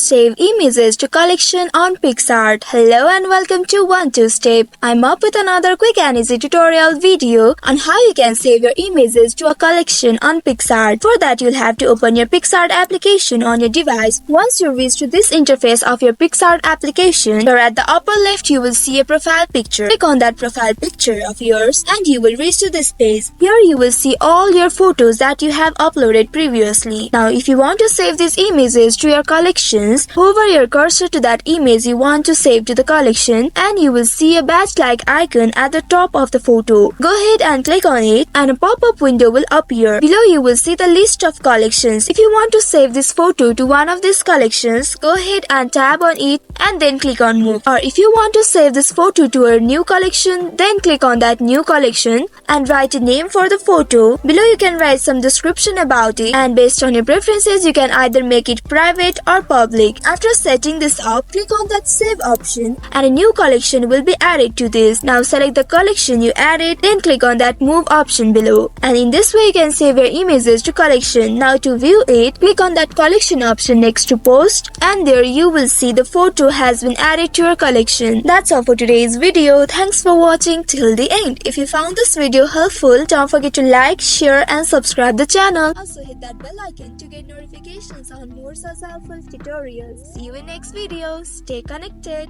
save images to collection on Picsart. Hello and welcome to 1-2-Step. I'm up with another quick and easy tutorial video on how you can save your images to a collection on Picsart. For that, you'll have to open your Picsart application on your device. Once you reach to this interface of your Picsart application, here at the upper left you will see a profile picture. Click on that profile picture of yours and you will reach to this page. Here you will see all your photos that you have uploaded previously. Now if you want to save these images to your collections, hover your cursor to that image you want to save to the collection and you will see a badge-like icon at the top of the photo. Go ahead and click on it and a pop-up window will appear. Below you will see the list of collections. If you want to save this photo to one of these collections, go ahead and tap on it and then click on move. Or if you want to save this photo to a new collection, then click on that new collection and write a name for the photo. Below you can write some description about it and based on your preferences you can either make it private or public. After setting this up, click on that save option and a new collection will be added to this. Now select the collection you added, then click on that move option below. And in this way you can save your images to collection. Now to view it, click on that collection option next to post and there you will see the photo has been added to your collection. That's all for today's video. Thanks for watching till the end. If you found this video helpful, don't forget to like, share and subscribe the channel. Also hit that bell icon to get notifications on more such helpful tutorials. See you in next video. Stay connected.